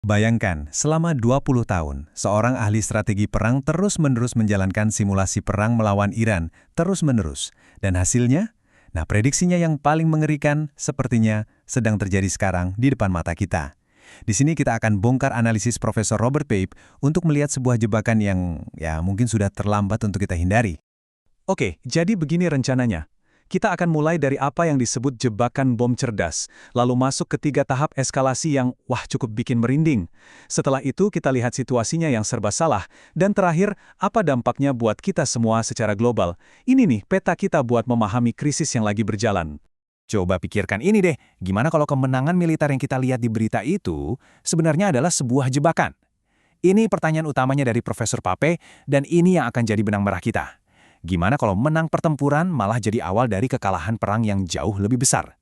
Bayangkan, selama 20 tahun, seorang ahli strategi perang terus-menerus menjalankan simulasi perang melawan Iran, terus-menerus. Dan hasilnya? Nah, prediksinya yang paling mengerikan sepertinya sedang terjadi sekarang di depan mata kita. Di sini kita akan bongkar analisis Profesor Robert Pape untuk melihat sebuah jebakan yang mungkin sudah terlambat untuk kita hindari. Oke, jadi begini rencananya. Kita akan mulai dari apa yang disebut jebakan bom cerdas, lalu masuk ke 3 tahap eskalasi yang, cukup bikin merinding. Setelah itu kita lihat situasinya yang serba salah, dan terakhir, apa dampaknya buat kita semua secara global. Ini nih, peta kita buat memahami krisis yang lagi berjalan. Coba pikirkan ini deh, gimana kalau kemenangan militer yang kita lihat di berita itu sebenarnya adalah sebuah jebakan? Ini pertanyaan utamanya dari Profesor Pape, dan ini yang akan jadi benang merah kita. Gimana kalau menang pertempuran malah jadi awal dari kekalahan perang yang jauh lebih besar?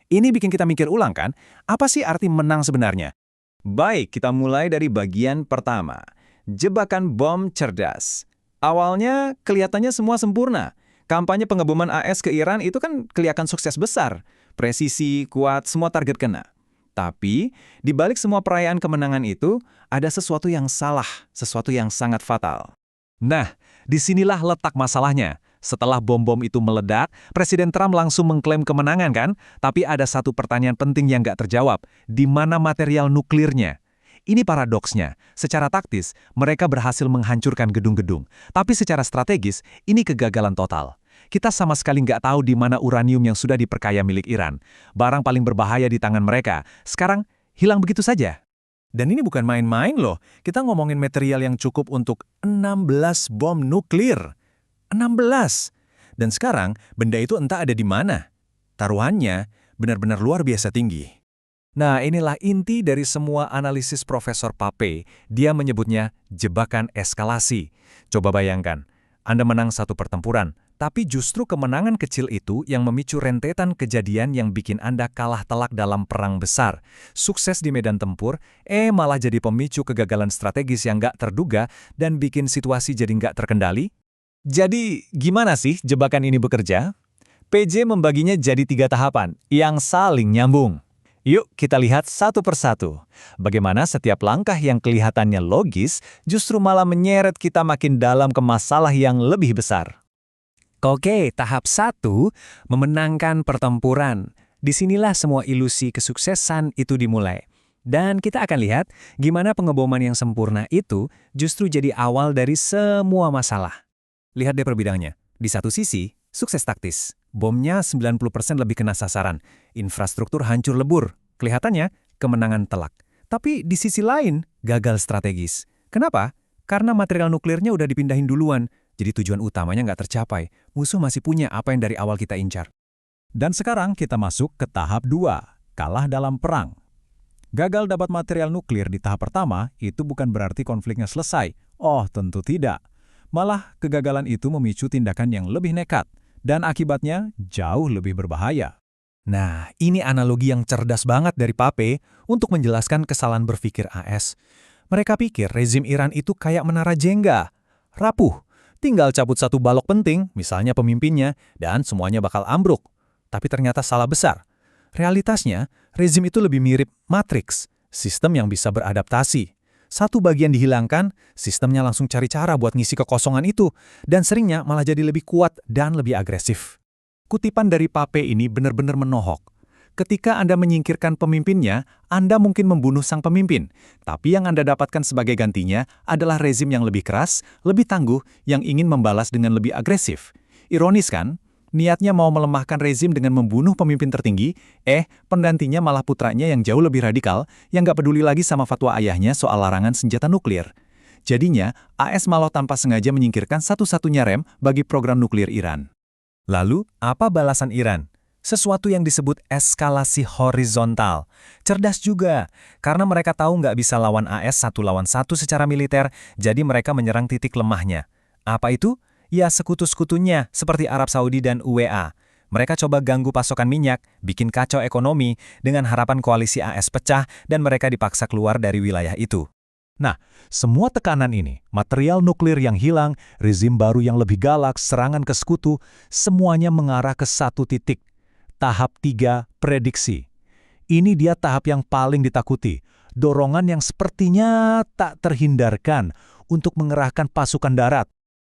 Ini bikin kita mikir ulang kan, apa sih arti menang sebenarnya? Baik, kita mulai dari bagian pertama. Jebakan bom cerdas. Awalnya kelihatannya semua sempurna. Kampanye pengeboman AS ke Iran itu kan kelihatan sukses besar. Presisi, kuat, semua target kena. Tapi, di balik semua perayaan kemenangan itu, ada sesuatu yang salah, sesuatu yang sangat fatal. Nah, disinilah letak masalahnya. Setelah bom-bom itu meledak, Presiden Trump langsung mengklaim kemenangan kan? Tapi ada satu pertanyaan penting yang nggak terjawab. Di mana material nuklirnya? Ini paradoksnya. Secara taktis, mereka berhasil menghancurkan gedung-gedung. Tapi secara strategis, ini kegagalan total. Kita sama sekali nggak tahu di mana uranium yang sudah diperkaya milik Iran. Barang paling berbahaya di tangan mereka. Sekarang, hilang begitu saja. Dan ini bukan main-main loh, kita ngomongin material yang cukup untuk 16 bom nuklir. 16! Dan sekarang, benda itu entah ada di mana. Taruhannya benar-benar luar biasa tinggi. Nah, inilah inti dari semua analisis Profesor Pape. Dia menyebutnya jebakan eskalasi. Coba bayangkan, Anda menang satu pertempuran, tapi justru kemenangan kecil itu yang memicu rentetan kejadian yang bikin Anda kalah telak dalam perang besar. Sukses di medan tempur, malah jadi pemicu kegagalan strategis yang nggak terduga dan bikin situasi jadi nggak terkendali. Jadi, gimana sih jebakan ini bekerja? PJ membaginya jadi 3 tahapan yang saling nyambung. Yuk kita lihat satu persatu. Bagaimana setiap langkah yang kelihatannya logis justru malah menyeret kita makin dalam ke masalah yang lebih besar. Oke, tahap 1, memenangkan pertempuran. Disinilah semua ilusi kesuksesan itu dimulai. Dan kita akan lihat gimana pengeboman yang sempurna itu justru jadi awal dari semua masalah. Lihat deh perbedanya. Di satu sisi, sukses taktis. Bomnya 90% lebih kena sasaran. Infrastruktur hancur lebur. Kelihatannya kemenangan telak. Tapi di sisi lain, gagal strategis. Kenapa? Karena material nuklirnya udah dipindahin duluan. Jadi tujuan utamanya nggak tercapai. Musuh masih punya apa yang dari awal kita incar. Dan sekarang kita masuk ke tahap 2, kalah dalam perang. Gagal dapat material nuklir di tahap pertama itu bukan berarti konfliknya selesai. Oh, tentu tidak. Malah kegagalan itu memicu tindakan yang lebih nekat. Dan akibatnya jauh lebih berbahaya. Nah, ini analogi yang cerdas banget dari Pape untuk menjelaskan kesalahan berpikir AS. Mereka pikir rezim Iran itu kayak menara Jenga. Rapuh. Tinggal cabut satu balok penting, misalnya pemimpinnya, dan semuanya bakal ambruk. Tapi ternyata salah besar. Realitasnya, rezim itu lebih mirip Matrix, sistem yang bisa beradaptasi. Satu bagian dihilangkan, sistemnya langsung cari cara buat ngisi kekosongan itu, dan seringnya malah jadi lebih kuat dan lebih agresif. Kutipan dari Pape ini benar-benar menohok. Ketika Anda menyingkirkan pemimpinnya, Anda mungkin membunuh sang pemimpin. Tapi yang Anda dapatkan sebagai gantinya adalah rezim yang lebih keras, lebih tangguh, yang ingin membalas dengan lebih agresif. Ironis kan? Niatnya mau melemahkan rezim dengan membunuh pemimpin tertinggi, penggantinya malah putranya yang jauh lebih radikal, yang gak peduli lagi sama fatwa ayahnya soal larangan senjata nuklir. Jadinya, AS malah tanpa sengaja menyingkirkan satu-satunya rem bagi program nuklir Iran. Lalu, apa balasan Iran? Sesuatu yang disebut eskalasi horizontal. Cerdas juga, karena mereka tahu nggak bisa lawan AS 1 lawan 1 secara militer, jadi mereka menyerang titik lemahnya. Apa itu? Ya sekutu-sekutunya, seperti Arab Saudi dan UEA. Mereka coba ganggu pasokan minyak, bikin kacau ekonomi, dengan harapan koalisi AS pecah dan mereka dipaksa keluar dari wilayah itu. Nah, semua tekanan ini, material nuklir yang hilang, rezim baru yang lebih galak, serangan ke sekutu, semuanya mengarah ke satu titik. Tahap 3, prediksi. Ini dia tahap yang paling ditakuti. dorongan yang sepertinya tak terhindarkan untuk mengerahkan pasukan darat.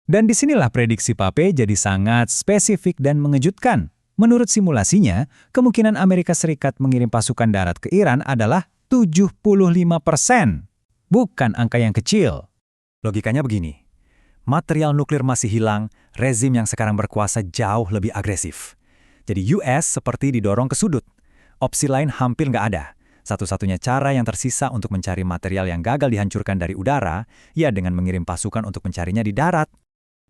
Dan disinilah prediksi Pape jadi sangat spesifik dan mengejutkan. Menurut simulasinya, kemungkinan Amerika Serikat mengirim pasukan darat ke Iran adalah 75%. Bukan angka yang kecil. Logikanya begini. Material nuklir masih hilang, rezim yang sekarang berkuasa jauh lebih agresif. Jadi US seperti didorong ke sudut. Opsi lain hampir nggak ada. Satu-satunya cara yang tersisa untuk mencari material yang gagal dihancurkan dari udara, ya dengan mengirim pasukan untuk mencarinya di darat.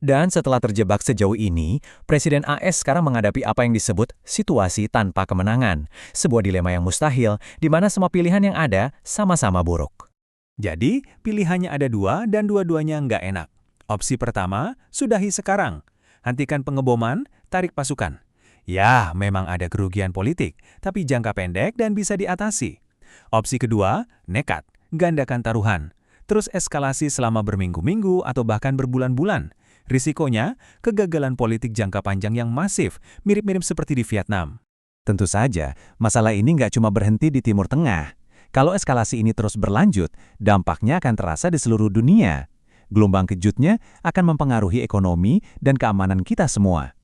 Dan setelah terjebak sejauh ini, Presiden AS sekarang menghadapi apa yang disebut situasi tanpa kemenangan. Sebuah dilema yang mustahil, di mana semua pilihan yang ada sama-sama buruk. Jadi, pilihannya ada dua dan dua-duanya nggak enak. Opsi pertama, sudahi sekarang. Hentikan pengeboman, tarik pasukan. Ya, memang ada kerugian politik, tapi jangka pendek dan bisa diatasi. Opsi kedua, nekat, gandakan taruhan. Terus eskalasi selama berminggu-minggu atau bahkan berbulan-bulan. Risikonya, kegagalan politik jangka panjang yang masif, mirip-mirip seperti di Vietnam. Tentu saja, masalah ini nggak cuma berhenti di Timur Tengah. Kalau eskalasi ini terus berlanjut, dampaknya akan terasa di seluruh dunia. Gelombang kejutnya akan mempengaruhi ekonomi dan keamanan kita semua.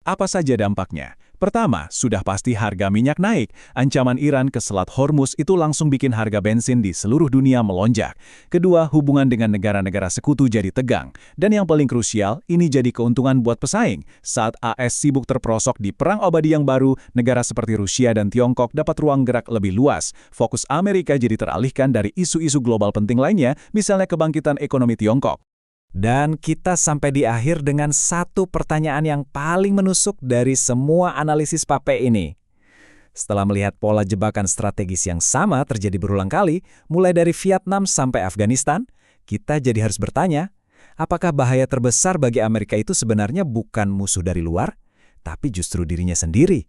Apa saja dampaknya? Pertama, sudah pasti harga minyak naik. Ancaman Iran ke Selat Hormuz itu langsung bikin harga bensin di seluruh dunia melonjak. Kedua, hubungan dengan negara-negara sekutu jadi tegang. Dan yang paling krusial, ini jadi keuntungan buat pesaing. Saat AS sibuk terperosok di perang abadi yang baru, negara seperti Rusia dan Tiongkok dapat ruang gerak lebih luas. Fokus Amerika jadi teralihkan dari isu-isu global penting lainnya, misalnya kebangkitan ekonomi Tiongkok. Dan kita sampai di akhir dengan satu pertanyaan yang paling menusuk dari semua analisis Pape ini. Setelah melihat pola jebakan strategis yang sama terjadi berulang kali, mulai dari Vietnam sampai Afghanistan, kita jadi harus bertanya, apakah bahaya terbesar bagi Amerika itu sebenarnya bukan musuh dari luar, tapi justru dirinya sendiri?